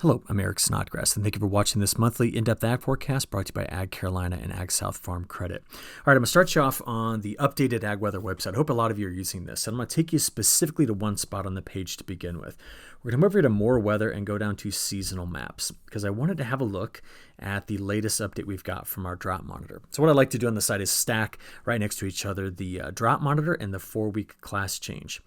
Hello, I'm Eric Snodgrass, and thank you for watching this monthly in-depth ag forecast brought to you by Ag Carolina and Ag South Farm Credit. All right, I'm going to start you off on the updated AgWeather website. I hope a lot of you are using this. And I'm going to take you specifically to one spot on the page to begin with. We're going to move over to more weather and go down to seasonal maps because I wanted to have a look at the latest update we've got from our drought monitor. So what I like to do on the site is stack right next to each other the drought monitor and the 4-week class change.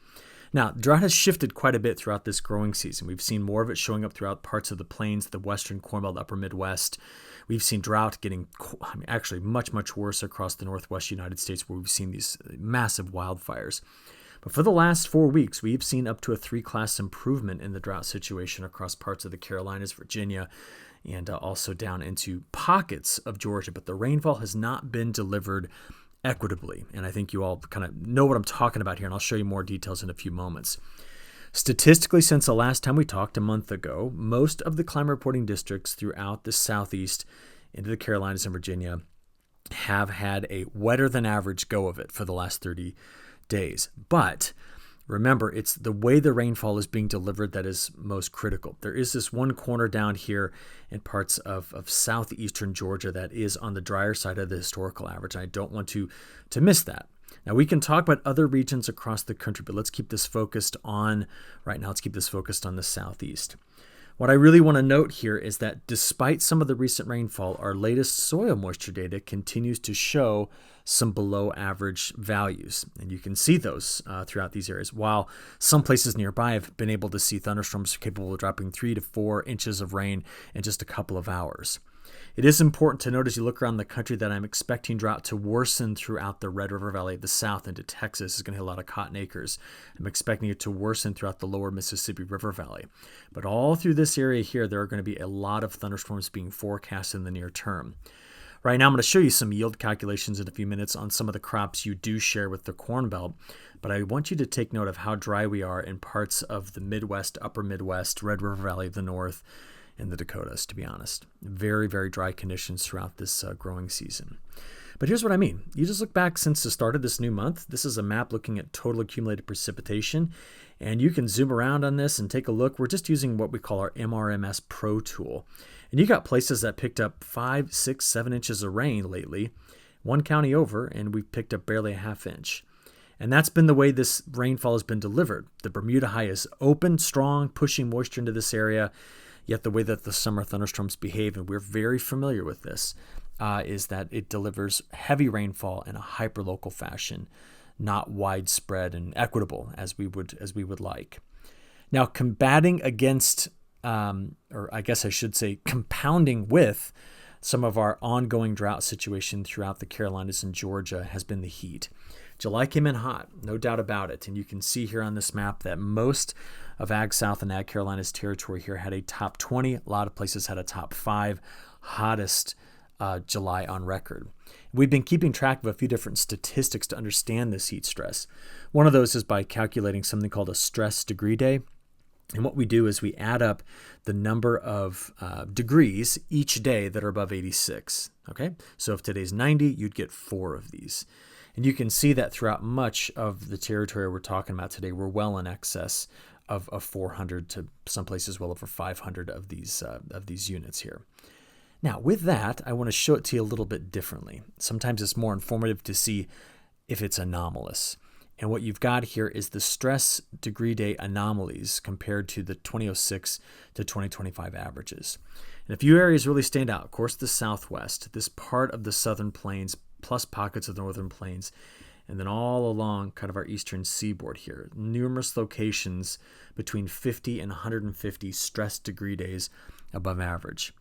Now, drought has shifted quite a bit throughout this growing season. We've seen more of it showing up throughout parts of the plains, the western Corn Belt, upper Midwest. We've seen drought getting actually much worse across the Northwest United States, where we've seen these massive wildfires. But for the last 4 weeks, we've seen up to a 3-class improvement in the drought situation across parts of the Carolinas, Virginia, and also down into pockets of Georgia. But the rainfall has not been delivered equitably, and I think you all kind of know what I'm talking about here, and I'll show you more details in a few moments. Statistically, since the last time we talked a month ago, most of the climate reporting districts throughout the Southeast into the Carolinas and Virginia have had a wetter than average go of it for the last 30 days. But remember, it's the way the rainfall is being delivered that is most critical. There is this one corner down here in parts of southeastern Georgia that is on the drier side of the historical average. I don't want to miss that. Now, we can talk about other regions across the country, but let's keep this focused on, right now, let's keep this focused on the southeast. What I really want to note here is that despite some of the recent rainfall, our latest soil moisture data continues to show some below average values. And you can see those throughout these areas. While some places nearby have been able to see thunderstorms capable of dropping 3 to 4 inches of rain in just a couple of hours. It is important to note as you look around the country that I'm expecting drought to worsen throughout the Red River Valley of the South into Texas. It's going to hit a lot of cotton acres. I'm expecting it to worsen throughout the lower Mississippi River Valley. But all through this area here, there are going to be a lot of thunderstorms being forecast in the near term. Right now, I'm going to show you some yield calculations in a few minutes on some of the crops you do share with the Corn Belt. But I want you to take note of how dry we are in parts of the Midwest, upper Midwest, Red River Valley of the North, and the Dakotas, to be honest. Very dry conditions throughout this growing season. But here's what I mean. You just look back since the start of this new month. This is a map looking at total accumulated precipitation, and you can zoom around on this and take a look. We're just using what we call our MRMS Pro tool. And you got places that picked up 5, 6, 7 inches of rain lately, one county over, and we picked up barely a half inch. And that's been the way this rainfall has been delivered. The Bermuda High is open, strong, pushing moisture into this area. Yet the way that the summer thunderstorms behave, and we're very familiar with this, is that it delivers heavy rainfall in a hyperlocal fashion, not widespread and equitable as we would like. Now, combating against, or I guess I should say, compounding with some of our ongoing drought situation throughout the Carolinas and Georgia has been the heat. July came in hot, no doubt about it. And you can see here on this map that most of Ag South and Ag Carolina's territory here had a top 20. A lot of places had a top 5 hottest July on record. We've been keeping track of a few different statistics to understand this heat stress. One of those is by calculating something called a stress degree day. And what we do is we add up the number of degrees each day that are above 86. Okay, so if today's 90, you'd get 4 of these. And you can see that throughout much of the territory we're talking about today, we're well in excess of 400 to some places well over 500 of these units here. Now, with that, I want to show it to you a little bit differently. Sometimes it's more informative to see if it's anomalous. And what you've got here is the stress degree day anomalies compared to the 2006 to 2025 averages. And a few areas really stand out. Of course, the Southwest, this part of the Southern Plains, plus pockets of the Northern Plains, and then all along kind of our eastern seaboard here. Numerous locations between 50 and 150 stress degree days above average.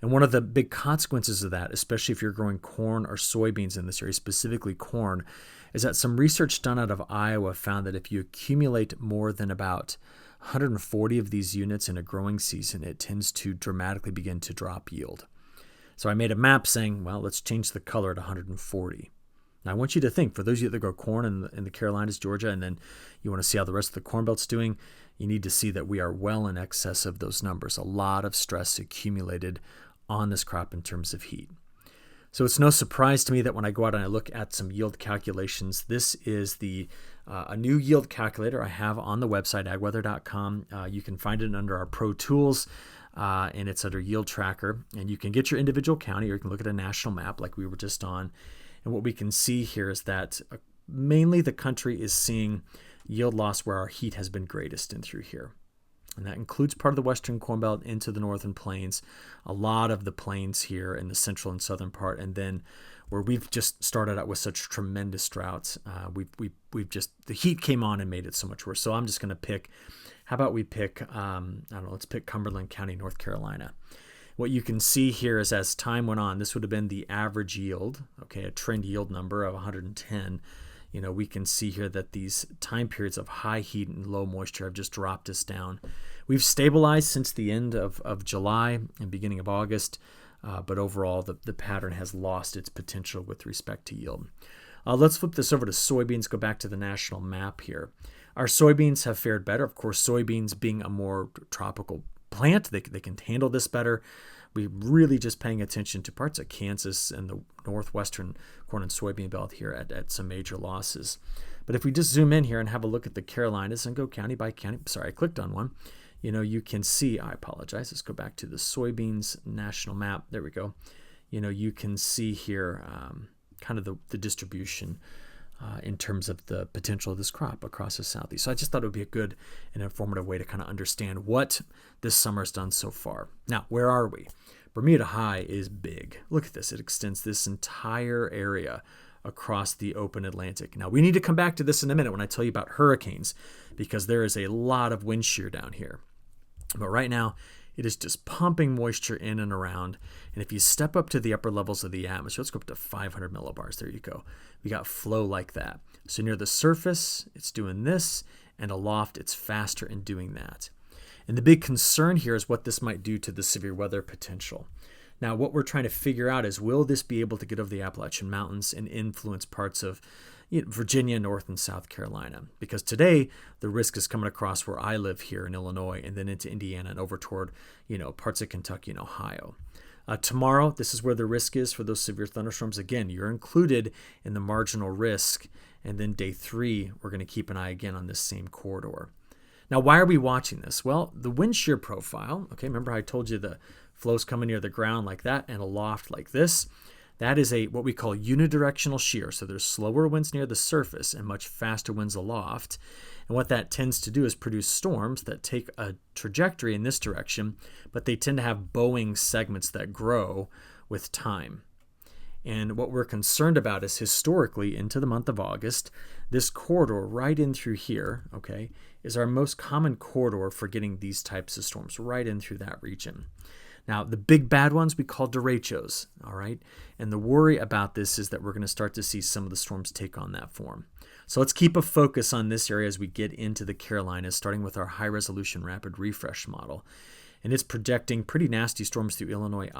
And one of the big consequences of that, especially if you're growing corn or soybeans in this area, specifically corn, is that some research done out of Iowa found that if you accumulate more than about 140 of these units in a growing season, it tends to dramatically begin to drop yield. So I made a map saying, well, let's change the color to 140. Now I want you to think, for those of you that grow corn in the Carolinas, Georgia, and then you want to see how the rest of the Corn Belt's doing, you need to see that we are well in excess of those numbers. A lot of stress accumulated on this crop in terms of heat. So it's no surprise to me that when I go out and I look at some yield calculations, this is a new yield calculator I have on the website, agweather.com. You can find it under our Pro Tools and it's under Yield Tracker. And you can get your individual county, or you can look at a national map like we were just on. And what we can see here is that mainly the country is seeing yield loss where our heat has been greatest in through here. And that includes part of the western Corn Belt into the northern plains, a lot of the plains here in the central and southern part, and then where we've just started out with such tremendous droughts, we've just, the heat came on and made it so much worse. So I'm just going to pick, how about we pick, I don't know, let's pick Cumberland County, North Carolina. What you can see here is as time went on, this would have been the average yield, okay, a trend yield number of 110. We can see here that these time periods of high heat and low moisture have just dropped us down. We've stabilized since the end of July and beginning of August, but overall the pattern has lost its potential with respect to yield. Let's flip this over to soybeans, go back to the national map here. Our soybeans have fared better. Of course, soybeans being a more tropical plant, they can handle this better. We're really just paying attention to parts of Kansas and the northwestern corn and soybean belt here at some major losses. But if we just zoom in here and have a look at the Carolinas and go county by county, sorry, I clicked on one, you can see, I apologize, let's go back to the soybeans national map. There we go. You can see here kind of the distribution in terms of the potential of this crop across the Southeast. So I just thought it would be a good and informative way to kind of understand what this summer's done so far. Now, where are we? Bermuda High is big. Look at this. It extends this entire area across the open Atlantic. Now, we need to come back to this in a minute when I tell you about hurricanes, because there is a lot of wind shear down here. But right now, it is just pumping moisture in and around. And if you step up to the upper levels of the atmosphere, let's go up to 500 millibars. There you go. We got flow like that. So near the surface, it's doing this, and aloft, it's faster in doing that. And the big concern here is what this might do to the severe weather potential. Now, what we're trying to figure out is, will this be able to get over the Appalachian Mountains and influence parts of Virginia, North and South Carolina? Because today, the risk is coming across where I live here in Illinois and then into Indiana and over toward, parts of Kentucky and Ohio. Tomorrow, this is where the risk is for those severe thunderstorms. Again, you're included in the marginal risk. And then day 3, we're going to keep an eye again on this same corridor. Now, why are we watching this? Well, the wind shear profile, okay, remember how I told you the flows coming near the ground like that and aloft like this? That is what we call unidirectional shear. So there's slower winds near the surface and much faster winds aloft. And what that tends to do is produce storms that take a trajectory in this direction, but they tend to have bowing segments that grow with time. And what we're concerned about is historically into the month of August, this corridor right in through here, okay, is our most common corridor for getting these types of storms, right in through that region. Now, the big bad ones we call derechos, all right? And the worry about this is that we're going to start to see some of the storms take on that form. So let's keep a focus on this area as we get into the Carolinas, starting with our high-resolution rapid refresh model. And it's projecting pretty nasty storms through Illinois,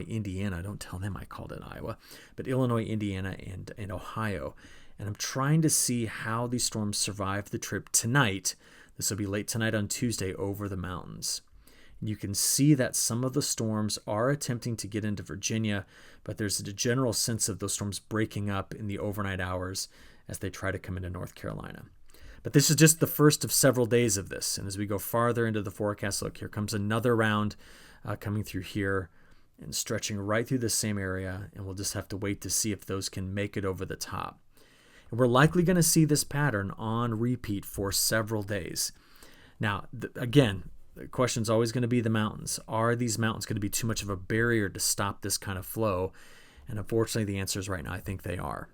Indiana. Don't tell them I called it Iowa, but Illinois, Indiana, and Ohio. And I'm trying to see how these storms survive the trip tonight. This will be late tonight on Tuesday over the mountains. You can see that some of the storms are attempting to get into Virginia, but there's a general sense of those storms breaking up in the overnight hours as they try to come into North Carolina. But this is just the first of several days of this. And as we go farther into the forecast, look, here comes another round coming through here and stretching right through the same area. And we'll just have to wait to see if those can make it over the top. And we're likely going to see this pattern on repeat for several days. Now, again, the question is always going to be the mountains. Are these mountains going to be too much of a barrier to stop this kind of flow? And unfortunately, the answer is right now, I think they are.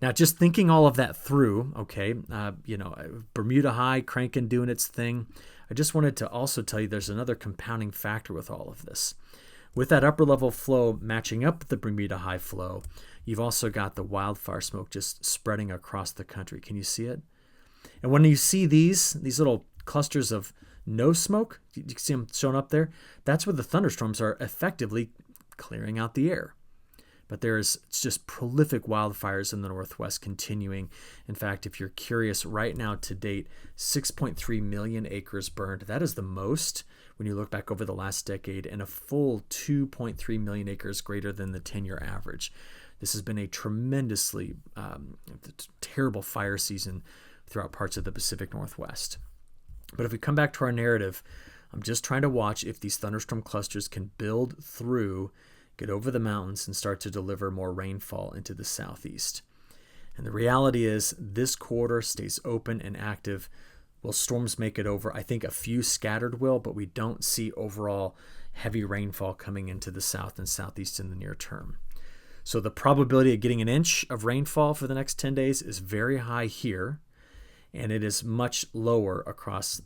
Now, just thinking all of that through, okay, Bermuda High cranking, doing its thing. I just wanted to also tell you there's another compounding factor with all of this. With that upper level flow matching up with the Bermuda High flow, you've also got the wildfire smoke just spreading across the country. Can you see it? And when you see these little clusters of no smoke, you can see them shown up there, that's where the thunderstorms are effectively clearing out the air. But it's just prolific wildfires in the Northwest continuing. In fact, if you're curious, right now to date, 6.3 million acres burned. That is the most when you look back over the last decade, and a full 2.3 million acres greater than the 10-year average. This has been a tremendously terrible fire season throughout parts of the Pacific Northwest. But if we come back to our narrative, I'm just trying to watch if these thunderstorm clusters can build through, get over the mountains, and start to deliver more rainfall into the southeast. And the reality is this quarter stays open and active. Will storms make it over? I think a few scattered will, but we don't see overall heavy rainfall coming into the south and southeast in the near term. So the probability of getting an inch of rainfall for the next 10 days is very high here, and it is much lower across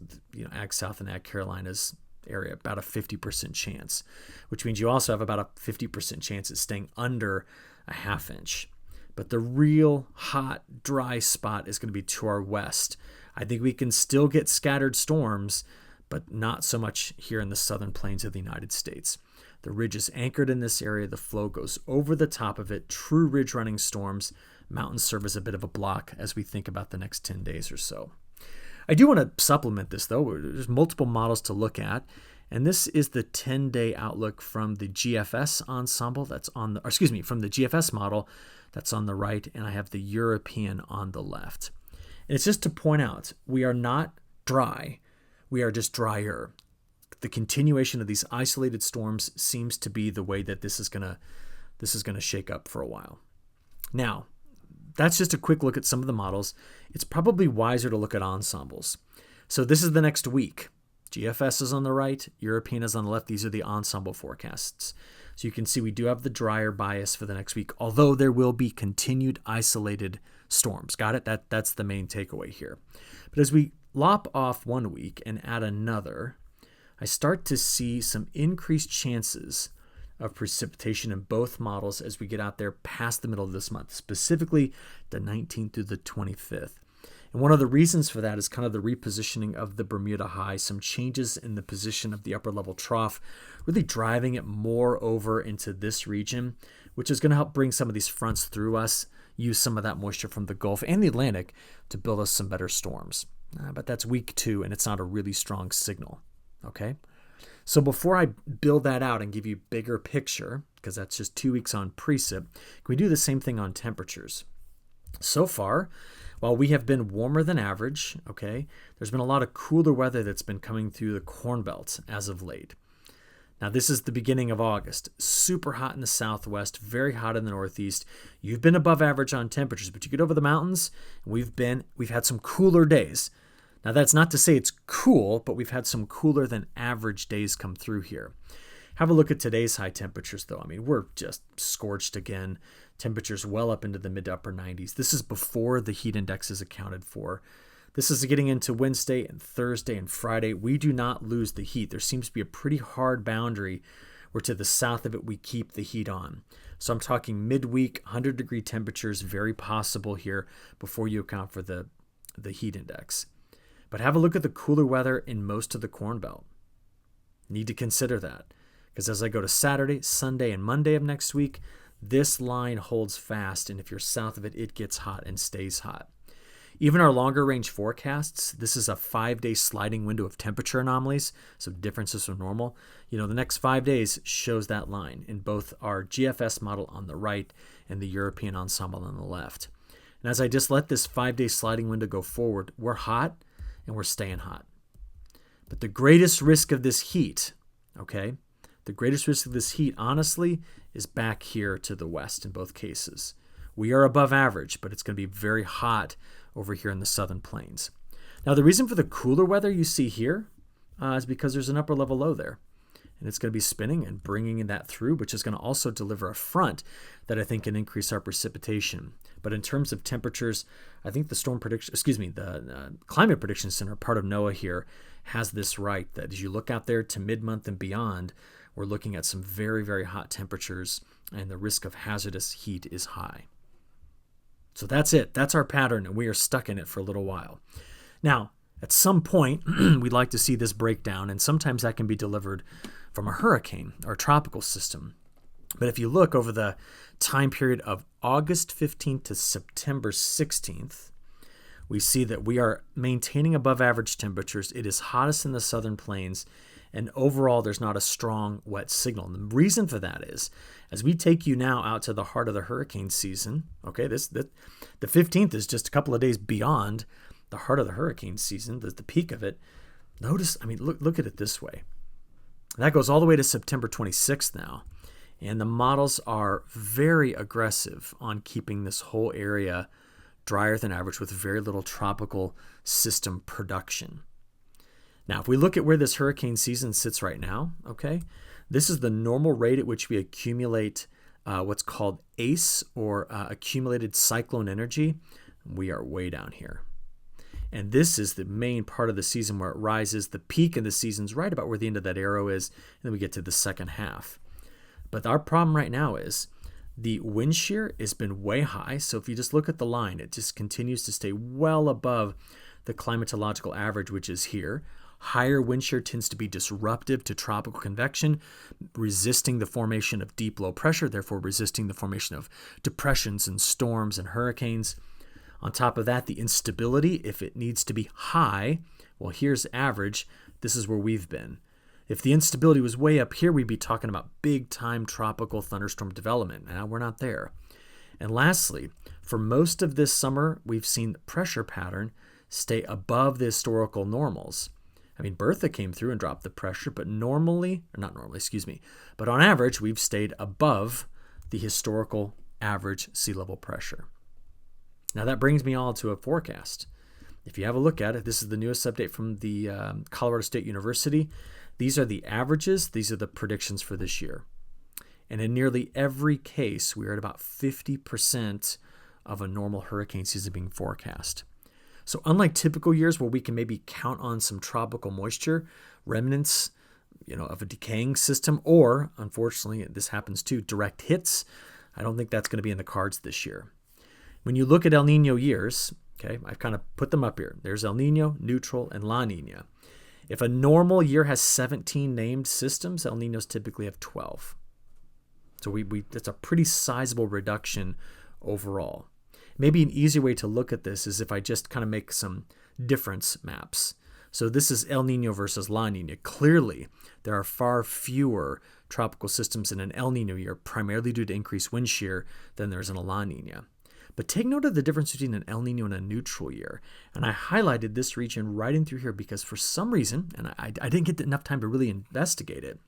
Ag South and Ag Carolina's area, about a 50% chance, which means you also have about a 50% chance of staying under a half inch. But the real hot, dry spot is going to be to our west. I think we can still get scattered storms, but not so much here in the southern plains of the United States. The ridge is anchored in this area. The flow goes over the top of it. True ridge running storms. Mountains serve as a bit of a block as we think about the next 10 days or so. I do want to supplement this, though. There's multiple models to look at. And this is the 10-day outlook from the GFS ensemble that's on the, from the GFS model that's on the right, and I have the European on the left. And it's just to point out, we are not dry. We are just drier. The continuation of these isolated storms seems to be the way that this is gonna shake up for a while. Now, that's just a quick look at some of the models. It's probably wiser to look at ensembles. So this is the next week. GFS is on the right, European is on the left. These are the ensemble forecasts. So you can see we do have the drier bias for the next week, although there will be continued isolated storms. Got it? That's the main takeaway here. But as we lop off one week and add another, I start to see some increased chances of precipitation in both models as we get out there past the middle of this month, specifically the 19th through the 25th. And one of the reasons for that is kind of the repositioning of the Bermuda High, some changes in the position of the upper level trough, really driving it more over into this region, which is going to help bring some of these fronts through us, use some of that moisture from the Gulf and the Atlantic to build us some better storms. But that's week 2, and it's not a really strong signal. Okay? So before I build that out and give you a bigger picture, because that's just 2 weeks on precip, can we do the same thing on temperatures? So far, while we have been warmer than average, okay, there's been a lot of cooler weather that's been coming through the Corn Belt as of late. Now, this is the beginning of August. Super hot in the southwest, very hot in the northeast. You've been above average on temperatures, but you get over the mountains, and we've had some cooler days. Now, that's not to say it's cool, but we've had some cooler than average days come through here. Have a look at today's high temperatures, though. I mean, we're just scorched again. Temperatures well up into the mid to upper 90s. This is before the heat index is accounted for. This is getting into Wednesday and Thursday and Friday. We do not lose the heat. There seems to be a pretty hard boundary where to the south of it we keep the heat on. So I'm talking midweek, 100-degree temperatures, very possible here before you account for the heat index. But have a look at the cooler weather in most of the Corn Belt. Need to consider that, because as I go to Saturday, Sunday, and Monday of next week, this line holds fast, and if you're south of it, it gets hot and stays hot. Even our longer range forecasts, this is a 5-day sliding window of temperature anomalies, so differences from normal. The next 5 days shows that line in both our GFS model on the right and the European ensemble on the left. And as I just let this 5-day sliding window go forward, we're hot and we're staying hot. But the greatest risk of this heat, okay, honestly, is back here to the west in both cases. We are above average, but it's going to be very hot over here in the southern plains. Now, the reason for the cooler weather you see here is because there's an upper level low there. And it's going to be spinning and bringing that through, which is going to also deliver a front that I think can increase our precipitation. But in terms of temperatures, I think the Climate Prediction Center, part of NOAA here, has this right, that as you look out there to mid-month and beyond, we're looking at some very, very hot temperatures, and the risk of hazardous heat is high. So that's it. That's our pattern, and we are stuck in it for a little while. Now, at some point, we'd like to see this breakdown, and sometimes that can be delivered from a hurricane or a tropical system. But if you look over the time period of August 15th to September 16th, we see that we are maintaining above average temperatures. It is hottest in the southern plains, and overall there's not a strong wet signal. And the reason for that is, as we take you now out to the heart of the hurricane season, okay, the 15th is just a couple of days beyond the heart of the hurricane season, the peak of it. Notice, I mean, look at it this way. That goes all the way to September 26th now. And the models are very aggressive on keeping this whole area drier than average with very little tropical system production. Now, if we look at where this hurricane season sits right now, okay, this is the normal rate at which we accumulate what's called ACE, or accumulated cyclone energy. We are way down here. And this is the main part of the season where it rises. The peak of the season's right about where the end of that arrow is, and then we get to the second half. But our problem right now is the wind shear has been way high. So if you just look at the line, it just continues to stay well above the climatological average, which is here. Higher wind shear tends to be disruptive to tropical convection, resisting the formation of deep low pressure, therefore resisting the formation of depressions and storms and hurricanes. On top of that, the instability, if it needs to be high, well, here's average. This is where we've been. If the instability was way up here, we'd be talking about big-time tropical thunderstorm development. Now we're not there. And lastly, for most of this summer, we've seen the pressure pattern stay above the historical normals. I mean, Bertha came through and dropped the pressure, but but on average, we've stayed above the historical average sea level pressure. Now that brings me all to a forecast. If you have a look at it, this is the newest update from the Colorado State University. These are the averages. These are the predictions for this year. And in nearly every case, we are at about 50% of a normal hurricane season being forecast. So unlike typical years where we can maybe count on some tropical moisture, remnants, of a decaying system, or unfortunately, this happens too, direct hits, I don't think that's going to be in the cards this year. When you look at El Nino years, okay, I've kind of put them up here. There's El Nino, neutral, and La Nina. If a normal year has 17 named systems, El Ninos typically have 12. So that's a pretty sizable reduction overall. Maybe an easier way to look at this is if I just kind of make some difference maps. So this is El Nino versus La Nina. Clearly, there are far fewer tropical systems in an El Nino year, primarily due to increased wind shear, than there is in a La Nina. But take note of the difference between an El Nino and a neutral year. And I highlighted this region right in through here because for some reason, and I didn't get enough time to really investigate it,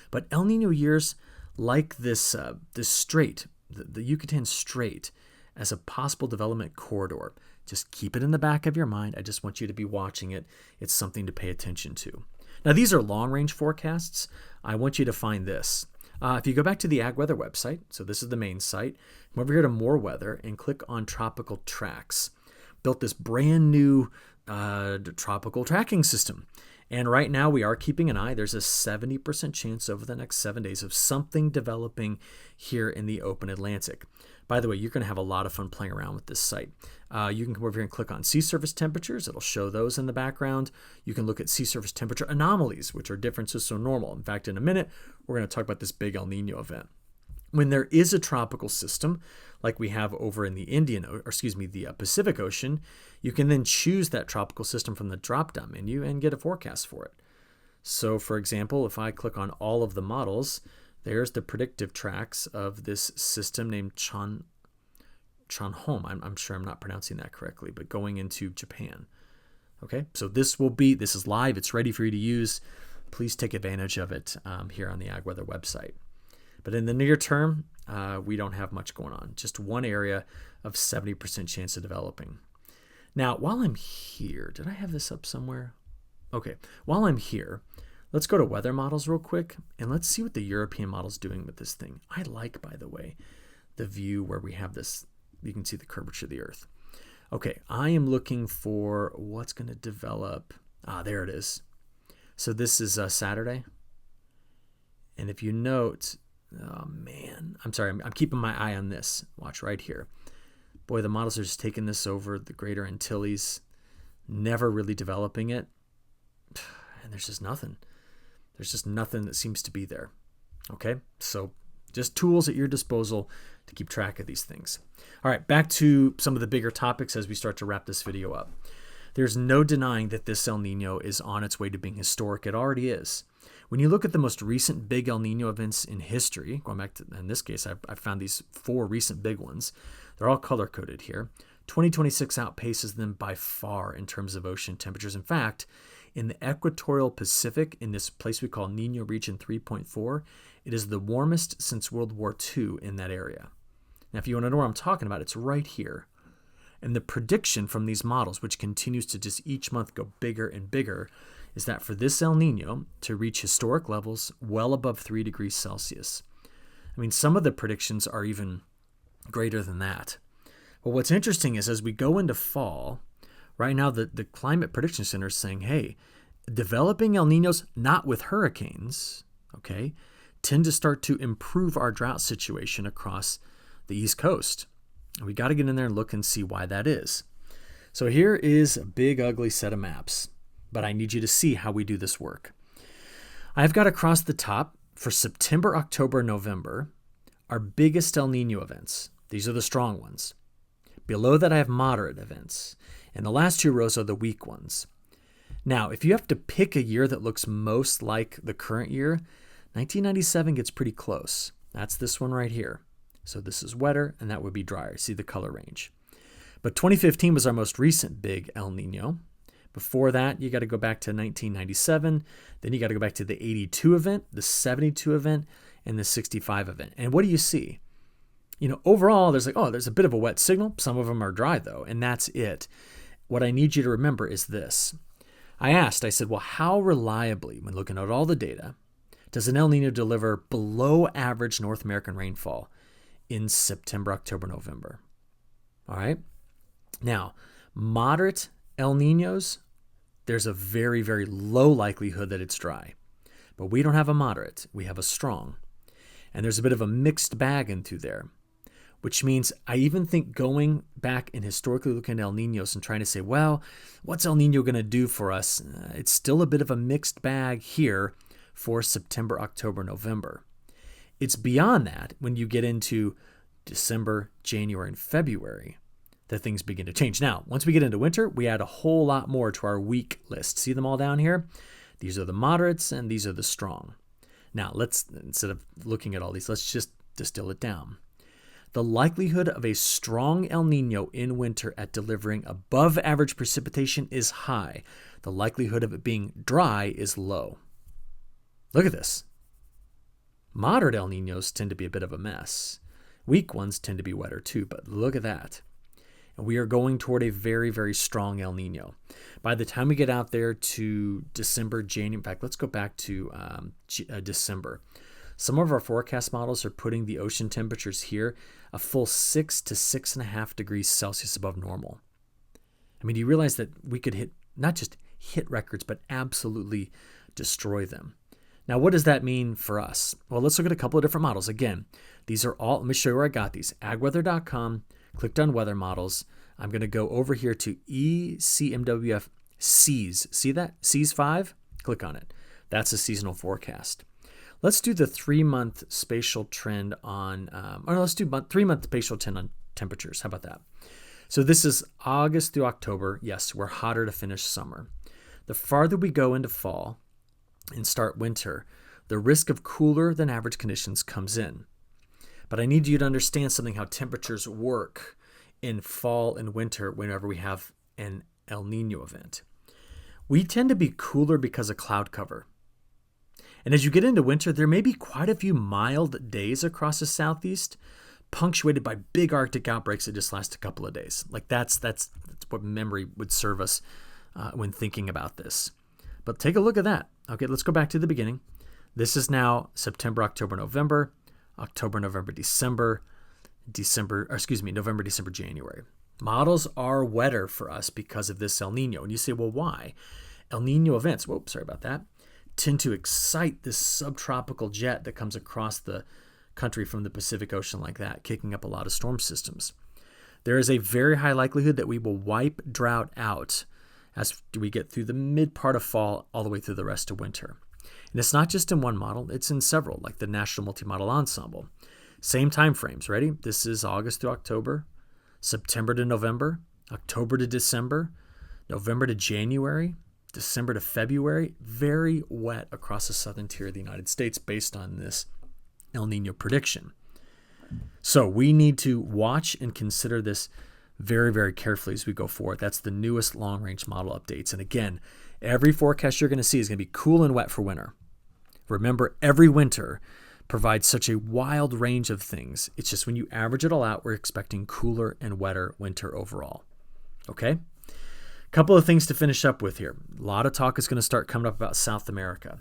but El Nino years like this strait, the Yucatan Strait, as a possible development corridor. Just keep it in the back of your mind. I just want you to be watching it. It's something to pay attention to. Now, these are long-range forecasts. I want you to find this. If you go back to the AgWeather website, so this is the main site, come over here to More Weather and click on Tropical Tracks. Built this brand new tropical tracking system. And right now we are keeping an eye. There's a 70% chance over the next 7 days of something developing here in the open Atlantic. By the way, you're going to have a lot of fun playing around with this site. You can come over here and click on sea surface temperatures. It'll show those in the background. You can look at sea surface temperature anomalies, which are differences so normal. In fact, in a minute, we're going to talk about this big El Nino event. When there is a tropical system, like we have over in the Pacific Ocean, you can then choose that tropical system from the drop-down menu and get a forecast for it. So, for example, if I click on all of the models, there's the predictive tracks of this system named Chanhome. I'm sure I'm not pronouncing that correctly, but going into Japan. Okay, so this is live. It's ready for you to use. Please take advantage of it here on the AgWeather website. But in the near term, we don't have much going on. Just one area of 70% chance of developing. Now, while I'm here, did I have this up somewhere? Okay, while I'm here, let's go to weather models real quick, and let's see what the European model's doing with this thing. I like, by the way, the view where we have this, you can see the curvature of the Earth. Okay, I am looking for what's going to develop. There it is. So this is Saturday. And if you note, oh man, I'm sorry, I'm keeping my eye on this. Watch right here. Boy, the models are just taking this over the Greater Antilles, never really developing it. And there's just nothing. There's just nothing that seems to be there. Okay, so just tools at your disposal to keep track of these things. All right, back to some of the bigger topics as we start to wrap this video up. There's no denying that this El Nino is on its way to being historic. It already is. When you look at the most recent big El Nino events in history, going back to, in this case, I found these 4 recent big ones. They're all color-coded here. 2026 outpaces them by far in terms of ocean temperatures. In fact, in the equatorial Pacific, in this place we call Nino Region 3.4, it is the warmest since World War II in that area. Now, if you want to know what I'm talking about, it's right here. And the prediction from these models, which continues to just each month go bigger and bigger, is that for this El Nino to reach historic levels well above 3 degrees Celsius. I mean, some of the predictions are even greater than that. But what's interesting is as we go into fall, right now the Climate Prediction Center is saying, hey, developing El Ninos, not with hurricanes, okay, tend to start to improve our drought situation across the East Coast. And we got to get in there and look and see why that is. So here is a big, ugly set of maps, but I need you to see how we do this work. I've got across the top for September, October, November, our biggest El Nino events. These are the strong ones. Below that, I have moderate events. And the last two rows are the weak ones. Now, if you have to pick a year that looks most like the current year, 1997 gets pretty close. That's this one right here. So this is wetter, and that would be drier. See the color range. But 2015 was our most recent big El Nino. Before that, you got to go back to 1997. Then you got to go back to the 82 event, the 72 event, and the 65 event. And what do you see? Overall, there's a bit of a wet signal. Some of them are dry, though, and that's it. What I need you to remember is this. I said, well, how reliably, when looking at all the data, does an El Nino deliver below average North American rainfall in September, October, November? All right. Now, moderate El Ninos, there's a very, very low likelihood that it's dry. But we don't have a moderate. We have a strong. And there's a bit of a mixed bag in through there, which means I even think going back and historically looking at El Ninos and trying to say, well, what's El Nino going to do for us? It's still a bit of a mixed bag here for September, October, November. It's beyond that when you get into December, January, and February that things begin to change. Now, once we get into winter, we add a whole lot more to our weak list. See them all down here? These are the moderates and these are the strong. Now, instead of looking at all these, let's just distill it down. The likelihood of a strong El Nino in winter at delivering above average precipitation is high. The likelihood of it being dry is low. Look at this. Moderate El Ninos tend to be a bit of a mess. Weak ones tend to be wetter too, but look at that. And we are going toward a very, very strong El Nino. By the time we get out there to December, January, in fact, let's go back to December. Some of our forecast models are putting the ocean temperatures here a full 6 to 6.5 degrees Celsius above normal. I mean, do you realize that we could not just hit records, but absolutely destroy them? Now, what does that mean for us? Well, let's look at a couple of different models. Again, these are all, let me show you where I got these. AgWeather.com, clicked on weather models. I'm going to go over here to ECMWF Seas. See that? Seas 5? Click on it. That's a seasonal forecast. Let's do the 3-month spatial trend on, let's do 3-month spatial trend on temperatures. How about that? So this is August through October. Yes, we're hotter to finish summer. The farther we go into fall and start winter, the risk of cooler than average conditions comes in. But I need you to understand something, how temperatures work in fall and winter whenever we have an El Nino event. We tend to be cooler because of cloud cover. And as you get into winter, there may be quite a few mild days across the southeast, punctuated by big Arctic outbreaks that just last a couple of days. Like that's what memory would serve us when thinking about this. But take a look at that. Okay, let's go back to the beginning. This is now September, October, November, November, December, November, December, January. Models are wetter for us because of this El Nino. And you say, well, why? El Nino events, tend to excite this subtropical jet that comes across the country from the Pacific Ocean like that, kicking up a lot of storm systems. There is a very high likelihood that we will wipe drought out as we get through the mid part of fall all the way through the rest of winter. And it's not just in one model, it's in several, like the National Multi-Model Ensemble. Same time frames, ready? This is August through October, September to November, October to December, November to January, December to February. Very wet across the southern tier of the United States based on this El Nino prediction. So we need to watch and consider this very, very carefully as we go forward. That's the newest long-range model updates. And again, Every forecast you're going to see is going to be cool and wet for winter. Remember, every winter provides such a wild range of things. It's just when you average it all out, we're expecting cooler and wetter winter overall. Okay? Couple of things to finish up with here. A lot of talk is going to start coming up about South America.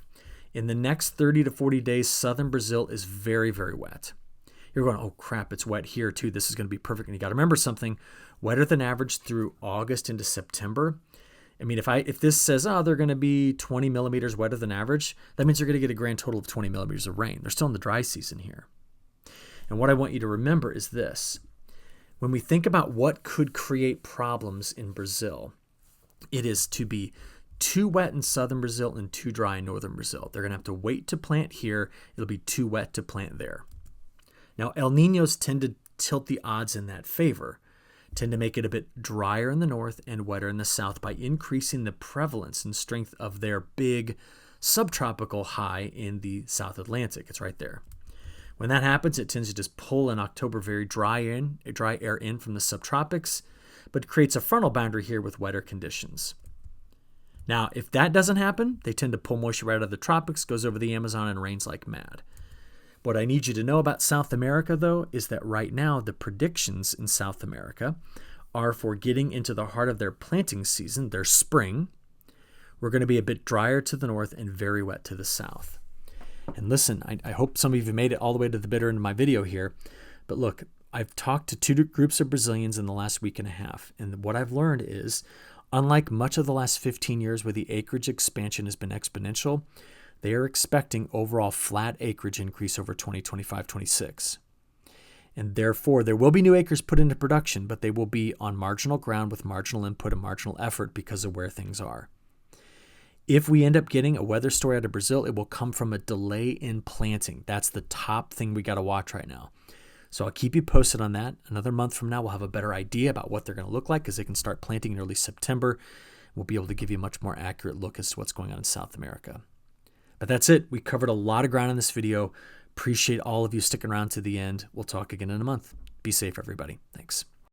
In the next 30 to 40 days, southern Brazil is very, very wet. You're going, oh crap, it's wet here too. This is going to be perfect. And you got to remember something, wetter than average through August into September. I mean, if this says, oh, they're going to be 20 millimeters wetter than average, that means you're going to get a grand total of 20 millimeters of rain. They're still in the dry season here. And what I want you to remember is this. When we think about what could create problems in Brazil, it is to be too wet in southern Brazil and too dry in northern Brazil. They're going to have to wait to plant here. It'll be too wet to plant there. Now, El Niños tend to tilt the odds in that favor, tend to make it a bit drier in the north and wetter in the south by increasing the prevalence and strength of their big subtropical high in the South Atlantic. It's right there. When that happens, it tends to just pull in October very dry air in from the subtropics, but creates a frontal boundary here with wetter conditions. Now, if that doesn't happen, they tend to pull moisture right out of the tropics, goes over the Amazon, and rains like mad. What I need you to know about South America, though, is that right now the predictions in South America are for getting into the heart of their planting season, their spring. We're going to be a bit drier to the north and very wet to the south. And listen, I hope some of you have made it all the way to the bitter end of my video here. But look, I've talked to two groups of Brazilians in the last week and a half. And what I've learned is, unlike much of the last 15 years where the acreage expansion has been exponential, they are expecting overall flat acreage increase over 2025-26. And therefore, there will be new acres put into production, but they will be on marginal ground with marginal input and marginal effort because of where things are. If we end up getting a weather story out of Brazil, it will come from a delay in planting. That's the top thing we got to watch right now. So I'll keep you posted on that. Another month from now, we'll have a better idea about what they're going to look like because they can start planting in early September. We'll be able to give you a much more accurate look as to what's going on in South America. But that's it. We covered a lot of ground in this video. Appreciate all of you sticking around to the end. We'll talk again in a month. Be safe, everybody. Thanks.